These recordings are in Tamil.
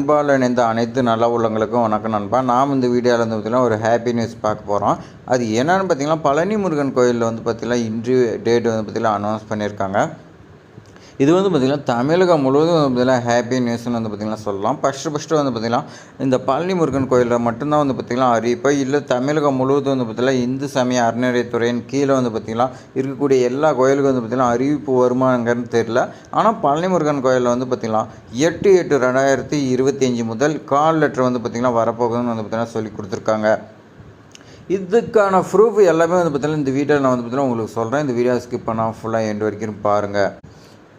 அன்பால் இணைந்த அனைத்து நல்ல உள்ளங்களுக்கும் வணக்கம் நண்பா. நாம் இந்த வீடியோவில் வந்து பார்த்திங்கன்னா ஒரு ஹாப்பி நியூஸ் பார்க்க போகிறோம். அது என்னென்னு பார்த்திங்கன்னா, பழனி முருகன் கோயிலில் வந்து பார்த்திங்கன்னா இன்று டேட் வந்து பார்த்திங்கன்னா அனௌன்ஸ் பண்ணியிருக்காங்க. இது வந்து பார்த்திங்கன்னா தமிழகம் முழுவதும் வந்து பார்த்திங்கன்னா ஹாப்பி நியூஸ்னு வந்து பார்த்திங்கன்னா சொல்லலாம். ஃபஸ்ட்டு வந்து பார்த்திங்கன்னா இந்த பழனி முருகன் கோயிலில் மட்டும்தான் வந்து பார்த்திங்கன்னா அறிவிப்பை இல்லை தமிழகம் முழுவதும் வந்து பார்த்திங்கன்னா இந்து சமய அறநிலையத்துறையின் கீழே வந்து பார்த்திங்கன்னா இருக்கக்கூடிய எல்லா கோயிலுக்கும் வந்து பார்த்திங்கன்னா அறிவிப்பு வருமானங்கன்னு தெரியல. ஆனால் பழனி முருகன் கோயிலில் வந்து பார்த்திங்கன்னா 8/8/2025 முதல் கால் லெட்டர் வந்து பார்த்திங்கன்னா வரப்போகுதுன்னு வந்து பார்த்திங்கன்னா சொல்லி கொடுத்துருக்காங்க. இதுக்கான ப்ரூஃப் எல்லாமே வந்து பார்த்திங்கன்னா இந்த வீடியோவில் நான் வந்து பார்த்திங்கன்னா உங்களுக்கு சொல்கிறேன். இந்த வீடியோ ஸ்கிப் பண்ணால் ஃபுல்லாக எண்டு வரைக்கும் பாருங்கள்.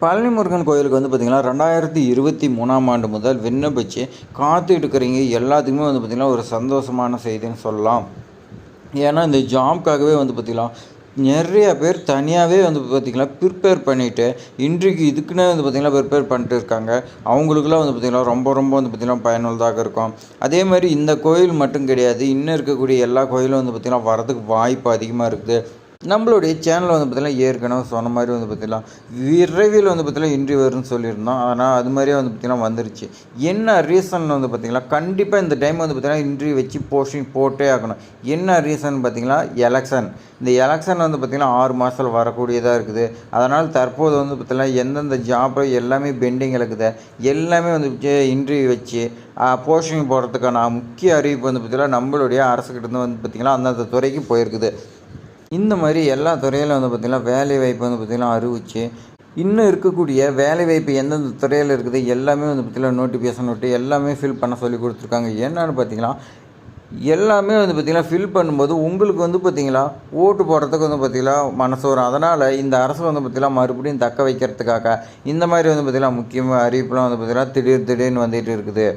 பழனி முருகன் கோயிலுக்கு வந்து பார்த்திங்கன்னா 2023ஆம் ஆண்டு முதல் விண்ணப்பிச்சு காத்துக்கிட்டு இருக்கிறீங்க எல்லாத்துக்குமே வந்து பார்த்திங்கன்னா ஒரு சந்தோஷமான செய்தின்னு சொல்லலாம். ஏன்னா இந்த ஜாப்காகவே வந்து பார்த்திங்கன்னா நிறைய பேர் தனியாகவே வந்து பார்த்திங்கன்னா ப்ரிப்பேர் பண்ணிவிட்டு இன்றைக்கு இதுக்குன்னே வந்து பார்த்திங்கன்னா ப்ரிப்பேர் பண்ணிட்டு இருக்காங்க. அவங்களுக்குலாம் வந்து பார்த்திங்கன்னா ரொம்ப வந்து பார்த்திங்கன்னா பயனுள்ளதாக இருக்கும். அதே மாதிரி இந்த கோயில் மட்டும் கிடையாது, இன்னும் இருக்கக்கூடிய எல்லா கோயிலும் வந்து பார்த்திங்கன்னா வரதுக்கு வாய்ப்பு அதிகமாக இருக்குது. நம்மளுடைய சேனலில் வந்து பார்த்திங்கன்னா ஏற்கனவே சொன்ன மாதிரி வந்து பார்த்திங்கன்னா விரைவில் வந்து பார்த்திங்கன்னா இன்டர்வியூ வரும்னு சொல்லியிருந்தோம். ஆனால் அது மாதிரியே வந்து பார்த்திங்கன்னா வந்துருச்சு. என்ன ரீசன் வந்து பார்த்திங்கன்னா கண்டிப்பாக இந்த டைம் வந்து பார்த்திங்கன்னா இன்டர்வியூ வச்சு போஸ்டிங் போட்டே ஆகணும். என்ன ரீசன் பார்த்திங்கன்னா எலெக்ஷன். இந்த எலெக்ஷன் வந்து பார்த்திங்கன்னா 6 மாதத்தில் வரக்கூடியதாக இருக்குது. அதனால் தற்போது வந்து பார்த்திங்கன்னா எந்தெந்த ஜாப் எல்லாமே பெண்டிங் இருக்குது எல்லாமே வந்து இன்டர்வியூ வச்சு போஸ்டிங் போடுறதுக்கான முக்கிய அறிவிப்பு வந்து பார்த்திங்கன்னா நம்மளுடைய அரசுக்கிட்ட வந்து பார்த்திங்கன்னா அந்தந்த துறைக்கு போயிருக்குது. இந்த மாதிரி எல்லா துறையிலும் வந்து பார்த்திங்கன்னா வேலைவாய்ப்பு வந்து பார்த்திங்கன்னா அறிவிச்சு இன்னும் இருக்கக்கூடிய வேலைவாய்ப்பு எந்தெந்த துறையில் இருக்குது எல்லாமே வந்து பார்த்திங்கன்னா நோட்டிஃபிகேஷன் விட்டு எல்லாமே ஃபில் பண்ண சொல்லி கொடுத்துருக்காங்க. என்னென்னு பார்த்திங்கன்னா எல்லாமே வந்து பார்த்திங்கன்னா ஃபில் பண்ணும்போது உங்களுக்கு வந்து பார்த்திங்கன்னா ஓட்டு போடுறதுக்கு வந்து பார்த்திங்கன்னா மனசு வரும். அதனால் இந்த அரசு வந்து பார்த்திங்கன்னா மறுபடியும் தக்க வைக்கிறதுக்காக இந்த மாதிரி வந்து பார்த்திங்கன்னா முக்கியமாக அறிவிப்புலாம் வந்து பார்த்திங்கன்னா திடீர்னு வந்துகிட்டு இருக்குது.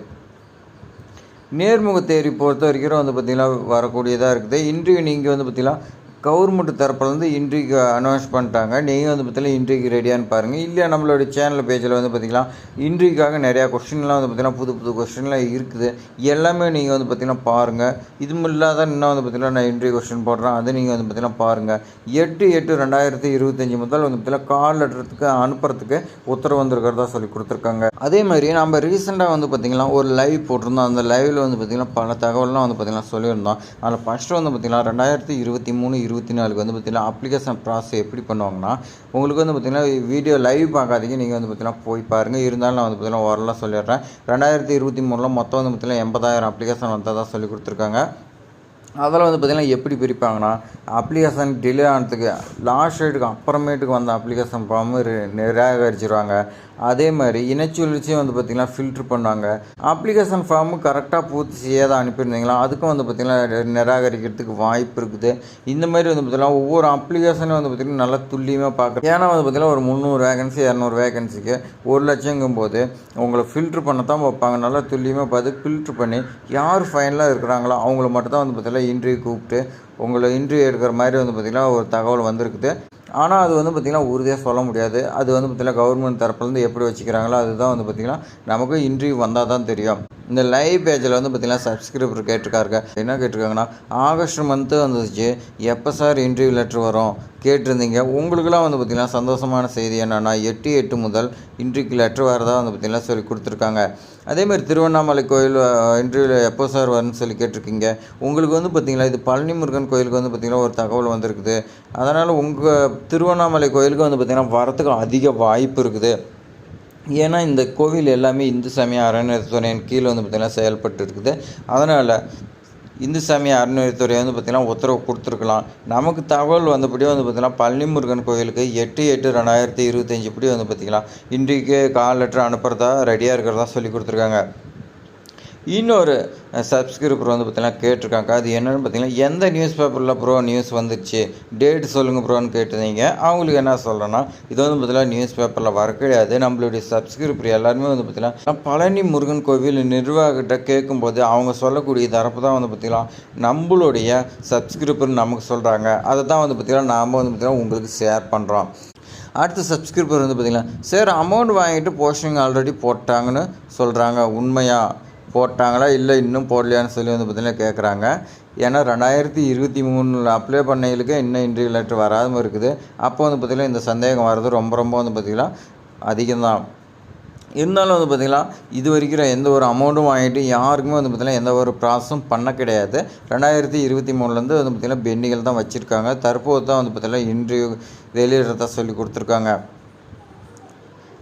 நேர்முக தேர்வு பொறுத்த வரைக்கும் வந்து பார்த்திங்கன்னா வரக்கூடியதாக இருக்குது. இன்றைக்கு நீங்கள் வந்து பார்த்திங்கன்னா கவர்மெண்ட் தரப்புலேருந்து இன்றைக்கு அனௌன்ஸ் பண்ணிட்டாங்க. நீங்கள் வந்து பார்த்திங்கன்னா இன்றைக்கு ரெடியான்னு பாருங்கள். இல்லை நம்மளோட சேனல் பேஜில் வந்து பார்த்திங்கன்னா இன்றைக்காக நிறையா கொஸ்டின்லாம் வந்து பார்த்திங்கன்னா புது கொஸ்டின்லாம் இருக்குது. எல்லாமே நீங்கள் வந்து பார்த்திங்கன்னா பாருங்கள். இது இல்லாத இன்னும் வந்து பார்த்திங்கன்னா நான் இன்றைக்கு கொஸ்டின் போடுறேன், அது நீங்கள் வந்து பார்த்திங்கன்னா பாருங்கள். 8/8/2025 முதல் வந்து பார்த்திங்கன்னா கால் லெட்டருக்கு அனுப்புறதுக்கு உத்தரவு வந்திருக்கிறதா சொல்லி கொடுத்துருக்காங்க. அதே மாதிரி நம்ம ரீசெண்டாக வந்து பார்த்திங்கன்னா ஒரு லைவ் போட்டிருந்தோம். அந்த லைவில் வந்து பார்த்திங்கன்னா பல தகவல்லாம் வந்து பார்த்திங்கன்னா சொல்லியிருந்தோம். அதில் ஃபஸ்ட்டு வந்து பார்த்திங்கன்னா 2023-24 வந்து பார்த்திங்கன்னா அப்ளிகேஷன் ப்ராசஸ் எப்படி பண்ணுவாங்கன்னா, உங்களுக்கு வந்து பார்த்திங்கன்னா வீடியோ லைவ் பார்க்காதீங்க, நீங்கள் வந்து பார்த்திங்கன்னா போய் பாருங்கள். இருந்தாலும் நான் வந்து பார்த்திங்கன்னா ஓரளவு சொல்லிடுறேன். 2023 மொத்தம் வந்து பார்த்திங்கன்னா 80,000 அப்ளிகேஷன் வந்ததாக சொல்லி கொடுத்துருக்காங்க. அதில் வந்து பார்த்திங்கன்னா எப்படி பிரிப்பாங்கன்னா, அப்ளிகேஷன் டிலே ஆனதுக்கு லாஸ்ட் டேட்டுக்கு அப்புறமேட்டுக்கு வந்த அப்ளிகேஷன் ஃபார்மு நிராகரிச்சிருவாங்க. அதே மாதிரி இனச்சுழற்சியும் வந்து பார்த்திங்கன்னா ஃபில்ட்ரு பண்ணுவாங்க. அப்ளிகேஷன் ஃபார்மு கரெக்டாக பூர்த்தி செய்யாத அனுப்பியிருந்தீங்களா அதுக்கும் வந்து பார்த்திங்கன்னா நிராகரிக்கிறதுக்கு வாய்ப்பு இருக்குது. இந்த மாதிரி வந்து பார்த்திங்கன்னா ஒவ்வொரு அப்ளிகேஷனும் வந்து பார்த்திங்கன்னா நல்லா துல்லியமாக பார்க்குறேன். ஏன்னா வந்து பார்த்திங்கன்னா ஒரு 300 வேகன்சி 200 வேகன்சிக்கு 1,00,000ங்கும் போது உங்களை ஃபில்ட்ரு பண்ண தான் வைப்பாங்க. நல்லா துல்லியமாக பார்த்து ஃபில்ட்ரு பண்ணி யார் ஃபைனலாக இருக்கிறாங்களோ அவங்கள மட்டும் தான் வந்து பார்த்திங்கன்னா இன்டர்வியூ கூப்பிட்டு உங்களை இன்டர்வியூ எடுக்கிற மாதிரி வந்து பார்த்திங்கன்னா ஒரு தகவல் வந்திருக்குது. ஆனால் அது வந்து பார்த்திங்கன்னா உறுதியாக சொல்ல முடியாது. அது வந்து பார்த்திங்கன்னா கவர்மெண்ட் தரப்புலேருந்து எப்படி வச்சுக்கிறாங்களோ அதுதான் வந்து பார்த்திங்கன்னா நமக்கு இன்டர்வியூ வந்தால் தான் தெரியும். இந்த லைவ் பேஜில் வந்து பார்த்திங்கன்னா சப்ஸ்கிரைபர் கேட்டிருக்காருங்க. என்ன கேட்டிருக்காங்கன்னா, ஆகஸ்ட் மந்த்து வந்துச்சு, எப்போ சார் இன்டர்வியூ லெட்ரு வரும் கேட்டிருந்தீங்க. உங்களுக்குலாம் வந்து பார்த்திங்கன்னா சந்தோஷமான செய்தி என்னென்னா 8/8 முதல் இன்றைக்கு லெட்ரு வரதாக வந்து பார்த்திங்கன்னா சொல்லி கொடுத்துருக்காங்க. அதேமாதிரி திருவண்ணாமலை கோயில் இன்டர்வியூவில் எப்போ சார் வரும்னு சொல்லி கேட்டிருக்கீங்க. உங்களுக்கு வந்து பார்த்திங்கன்னா இது பழனி முருகன் கோயிலுக்கு வந்து பார்த்திங்கன்னா ஒரு தகவல் வந்திருக்குது. அதனால் உங்கள் திருவண்ணாமலை கோயிலுக்கு வந்து பார்த்திங்கன்னா வரத்துக்கு அதிக வாய்ப்பு இருக்குது. ஏன்னா இந்த கோவில் எல்லாமே இந்து சமய அறநிலையத்துறையின் கீழே வந்து பார்த்திங்கன்னா செயல்பட்டு இருக்குது. அதனால் இந்து சமய அறநிலையத்துறை வந்து பார்த்திங்கன்னா உத்தரவு கொடுத்துருக்கலாம். நமக்கு தகவல் வந்தபடியே வந்து பார்த்திங்கன்னா பழனி முருகன் கோயிலுக்கு 8/8/2025 இப்படி வந்து பார்த்திங்கன்னா இன்றைக்கு கால் லெட்டர் அனுப்புகிறதா ரெடியாக இருக்கிறதா சொல்லி கொடுத்துருக்காங்க. இன்னொரு சப்ஸ்கிரைபர் வந்து பார்த்திங்கன்னா கேட்டிருக்காங்க. அது என்னென்னு பார்த்திங்கன்னா, எந்த நியூஸ் பேப்பரில் ப்ரோ நியூஸ் வந்துச்சு டேட் சொல்லுங்கள் ப்ரோன்னு கேட்டிருந்தீங்க. அவங்களுக்கு என்ன சொல்கிறேன்னா, இது வந்து பார்த்திங்கன்னா நியூஸ் பேப்பரில் வர கிடையாது. நம்மளுடைய சப்ஸ்கிரைபர் எல்லாருமே வந்து பார்த்திங்கன்னா பழனி முருகன் கோவில் நிர்வாகிட்ட கேட்கும்போது அவங்க சொல்லக்கூடிய தரப்பு தான் வந்து பார்த்திங்கன்னா நம்மளுடைய சப்ஸ்கிரைபர் நமக்கு சொல்கிறாங்க. அதை தான் வந்து பார்த்திங்கன்னா நாம் வந்து பார்த்திங்கன்னா உங்களுக்கு ஷேர் பண்ணுறோம். அடுத்த சப்ஸ்கிரைபர் வந்து பார்த்திங்கன்னா, சார் அமௌண்ட் வாங்கிட்டு போஸ்டிங் ஆல்ரெடி போட்டாங்கன்னு சொல்கிறாங்க, உண்மையாக போட்டாங்களா இல்லை இன்னும் போடலையான்னு சொல்லி வந்து பார்த்திங்கன்னா கேட்குறாங்க. ஏன்னா 2023 அப்ளை பண்ணவங்களுக்கு இன்னும் இன்டர்வியூ லெட்டர் வராமல் இருக்குது. அப்போ வந்து பார்த்திங்கன்னா இந்த சந்தேகம் வர்றது ரொம்ப வந்து பார்த்திங்கன்னா அதிகம்தான். இருந்தாலும் வந்து பார்த்திங்கன்னா இது வரைக்கும் எந்த ஒரு அமௌண்ட்டும் வாங்கிட்டு யாருக்குமே வந்து பார்த்திங்கன்னா எந்த ஒரு ப்ராசஸும் பண்ண கிடையாது. 2023 வந்து பார்த்திங்கன்னா பெண்டிங்கில் தான் வச்சுருக்காங்க. தற்போது தான் வந்து பார்த்திங்கன்னா இன்டர்வியூ வெளியிடுறதா சொல்லி கொடுத்துருக்காங்க.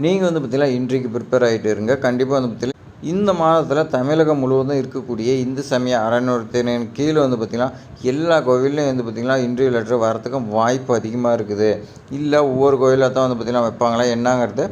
நீங்கள் வந்து பார்த்திங்கன்னா இன்டர்வியூக்கு ப்ரிப்பேர் ஆகிட்டு இருங்க. கண்டிப்பாக வந்து பார்த்திங்கன்னா இந்த மாதத்தில் தமிழகம் முழுவதும் இருக்கக்கூடிய இந்து சமய அறநிலையத்தின் கீழே வந்து பார்த்திங்கன்னா எல்லா கோவில்லையும் வந்து பார்த்திங்கன்னா இன்டர்வியூ லெட்டர் வரத்துக்கும் வாய்ப்பு அதிகமாக இருக்குது. இல்லை ஒவ்வொரு கோயிலில் தான் வந்து பார்த்திங்கன்னா வைப்பாங்களா என்னங்கிறது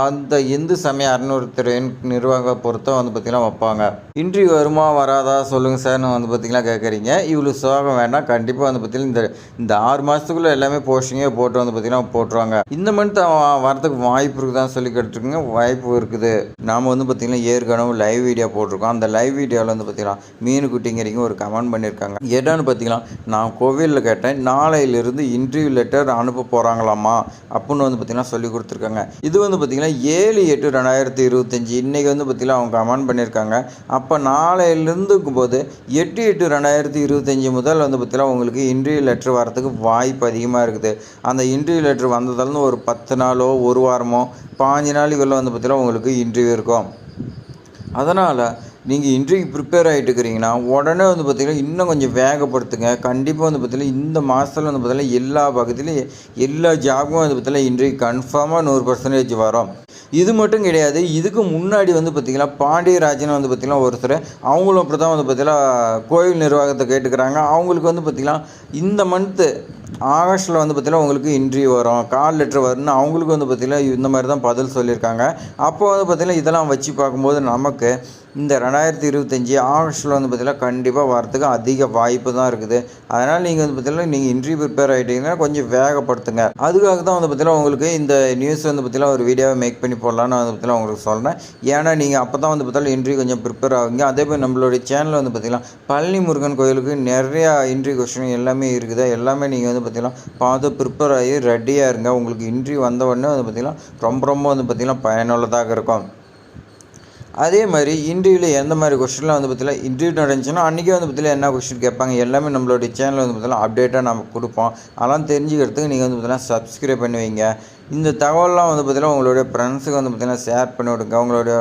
அந்த இந்து சமய அறநிலையத்துறையின் நிர்வாக பொறுத்த வந்து பார்த்திங்கன்னா வைப்பாங்க. இன்டர்வியூ வருமா வராதா சொல்லுங்கள் சார்னு வந்து பார்த்திங்கன்னா கேட்குறீங்க. இவ்வளோ சோகம் வேண்டாம். கண்டிப்பாக வந்து பார்த்திங்கன்னா இந்த 6 மாதத்துக்குள்ளே எல்லாமே போஸ்டிங்கே போட்டு வந்து பார்த்திங்கன்னா போட்டுருவாங்க. இந்த மந்த் வரத்துக்கு வாய்ப்பு இருக்குதான்னு சொல்லி கேட்டுருக்குங்க. வாய்ப்பு இருக்குது. நாம் வந்து பார்த்திங்கன்னா ஏற்கனவே லைவ் வீடியோ போட்டிருக்கோம். அந்த லைவ் வீடியோவில் வந்து பார்த்திங்கன்னா மீனுக்குட்டிங்கிறீங்க ஒரு கமெண்ட் பண்ணியிருக்காங்க. ஏடான்னு பார்த்திங்கன்னா நான் கோவிலில் கேட்டேன், நாளையிலிருந்து இன்டர்வியூ லெட்டர் அனுப்ப போகிறாங்களாமா அப்படின்னு வந்து பார்த்திங்கன்னா சொல்லி கொடுத்துருக்காங்க. இது வந்து பார்த்திங்கன்னா 7/8/2025 இன்றைக்கி வந்து பார்த்திங்கன்னா அவங்க கமெண்ட் பண்ணியிருக்காங்க. அப்போ நாளையிலிருந்து போது 8/8/2025 முதல் வந்து பார்த்திங்கன்னா உங்களுக்கு இன்டர்வியூ லெட்டர் வரத்துக்கு வாய்ப்பு அதிகமாக இருக்குது. அந்த இன்டர்வியூ லெட்டர் வந்ததாலும் ஒரு 10 நாளோ 1 வாரமோ 15 நாளைக்குள்ளே வந்து பார்த்திங்கன்னா உங்களுக்கு இன்டர்வியூ இருக்கும். அதனால் நீங்கள் இன்டர்வியூ ப்ரிப்பேர் ஆகிட்டு இருக்கிறீங்கன்னா உடனே வந்து பார்த்திங்கன்னா இன்னும் கொஞ்சம் வேகப்படுத்துங்க. கண்டிப்பாக வந்து பார்த்திங்கன்னா இந்த மாதத்தில் வந்து பார்த்திங்கன்னா எல்லா பக்கத்துலேயும் எல்லா ஜாபும் வந்து பார்த்திங்கன்னா இன்டர்வியூ கன்ஃபார்மாக 100% வரும். இது மட்டும் கிடையாது. இதுக்கு முன்னாடி வந்து பார்த்திங்கன்னா பாண்டியராஜன் வந்து பார்த்திங்கன்னா ஒருத்தர் அவங்களும் அப்படி தான் வந்து பார்த்திங்கன்னா கோயில் நிர்வாகத்தை கேட்டுக்கிறாங்க. அவங்களுக்கு வந்து பார்த்திங்கன்னா இந்த மந்த்து ஆகஸ்ட்டில் வந்து பார்த்திங்கன்னா உங்களுக்கு இன்டர்வியூ வரும், கால் லெட்டர் வரும்னு அவங்களுக்கு வந்து பார்த்திங்கன்னா இந்த மாதிரி தான் பதில் சொல்லியிருக்காங்க. அப்போ வந்து பார்த்திங்கன்னா இதெல்லாம் வச்சு பார்க்கும்போது நமக்கு இந்த 2025 ஆகஸ்ட்டில் வந்து பார்த்திங்கன்னா கண்டிப்பாக வரத்துக்கு அதிக வாய்ப்பு தான் இருக்குது. அதனால் நீங்கள் வந்து பார்த்திங்கன்னா நீங்கள் இன்டர்வியூ ப்ரிப்பேர் ஆகிட்டீங்கன்னா கொஞ்சம் வேகப்படுத்துங்க. அதுக்காக தான் வந்து பார்த்திங்கன்னா உங்களுக்கு இந்த நியூஸ் வந்து பார்த்திங்கன்னா ஒரு வீடியோவை மேக் பண்ணி போடலான்னு வந்து பார்த்திங்கன்னா உங்களுக்கு சொல்கிறேன். ஏன்னா நீங்கள் அப்போ தான் வந்து பார்த்திங்கன்னா இன்டர்வியூ கொஞ்சம் ப்ரிப்பேர் ஆகுங்க. அதே மாதிரி நம்மளுடைய சேனலில் வந்து பார்த்திங்கன்னா பழனி முருகன் கோயிலுக்கு நிறையா இன்டர்வியூ கொஸ்டின் எல்லாமே இருக்குது. எல்லாமே நீங்கள் வந்து பார்த்திங்கன்னா பார்த்து ப்ரிப்பேர் ஆகி ரெடியாக இருங்க. உங்களுக்கு இன்டர்வியூ வந்த உடனே வந்து பார்த்திங்கன்னா ரொம்ப வந்து பார்த்திங்கன்னா பயனுள்ளதாக இருக்கும். அதே மாதிரி இன்டர்வியூவில் எந்த மாதிரி கொஸ்டின்லாம் வந்து பார்த்திங்கன்னா இன்டர்வியூ நடந்துச்சுன்னா அன்றைக்கே வந்து பார்த்திங்கன்னா என்ன கொஸ்டின் கேட்பாங்க எல்லாமே நம்மளுடைய சேனலில் வந்து பார்த்திங்கன்னா அப்டேட்டாக நம்ம கொடுப்போம். அதெல்லாம் தெரிஞ்சுக்கிறதுக்கு நீங்கள் வந்து பார்த்திங்கன்னா சப்ஸ்கிரைப் பண்ணுவீங்க. இந்த தகவல்லாம் வந்து பார்த்திங்கன்னா உங்களுடைய ஃப்ரெண்ட்ஸுக்கு வந்து பார்த்திங்கன்னா ஷேர் பண்ணி விடுங்க. அவங்களுடைய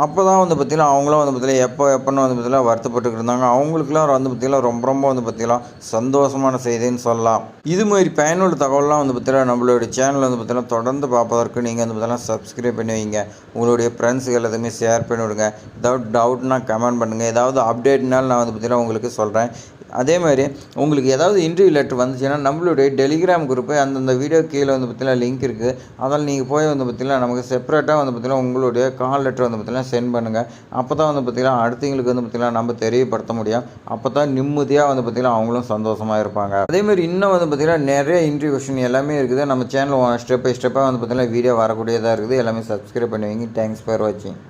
அப்போ தான் வந்து பார்த்திங்கன்னா அவங்களும் வந்து பார்த்திங்கன்னா எப்போன்னு வந்து பார்த்திங்கன்னா வருத்தப்பட்டுக்கிட்டு இருந்தாங்க. அவங்களுக்குலாம் வந்து பார்த்திங்கன்னா ரொம்ப வந்து பார்த்திங்கன்னா சந்தோஷமான செய்தின்னு சொல்லலாம். இது மாதிரி பயனுள்ள தகவல்லாம் வந்து பார்த்திங்கன்னா நம்மளுடைய சேனலில் வந்து பார்த்திங்கன்னா தொடர்ந்து பார்ப்பதற்கு நீங்கள் வந்து பார்த்திங்கன்னா சப்ஸ்கிரைப் பண்ணி வைங்க. உங்களுடைய ஃப்ரெண்ட்ஸுக்கு எல்லாத்தையுமே ஷேர் பண்ணி விடுங்க. ஏதாவது டவுட்னா கமெண்ட் பண்ணுங்கள். ஏதாவது அப்டேட்னாலும் நான் வந்து பார்த்திங்கன்னா உங்களுக்கு சொல்கிறேன். அதே மாதிரி உங்களுக்கு ஏதாவது இன்டர்வியூ லெட்டர் வந்துச்சுன்னா நம்மளுடைய டெலிகிராம் குரூப்பு அந்தந்த வீடியோ கீழே வந்து பார்த்திங்கன்னா லிங்க் இருக்குது. அதில் நீங்கள் போய் வந்து பார்த்திங்கன்னா நமக்கு செப்பரேட்டாக வந்து பார்த்திங்கன்னா உங்களுடைய கால் லெட்டர் வந்து பார்த்திங்கன்னா சென்ட் பண்ணுங்கள். அப்போ தான் வந்து பார்த்திங்கன்னா அடுத்தவங்களுக்கு வந்து பார்த்திங்கன்னா நம்ம தெரியப்படுத்த முடியும். அப்போ தான் நிம்மதியாக வந்து பார்த்திங்கன்னா அவங்களும் சந்தோஷமாக இருப்பாங்க. அதேமாதிரி இன்னும் வந்து பார்த்திங்கன்னா நிறைய இன்டர்வியூ கொஸ்டின் எல்லாமே இருக்குது. நம்ம சேனல் ஸ்டெப் பை ஸ்டெப்பாக வந்து பார்த்திங்கன்னா வீடியோ வரக்கூடியதாக இருக்குது. எல்லாமே சப்ஸ்கிரைப் பண்ணுவீங்க. தேங்க்ஸ் ஃபார் வாட்சிங்.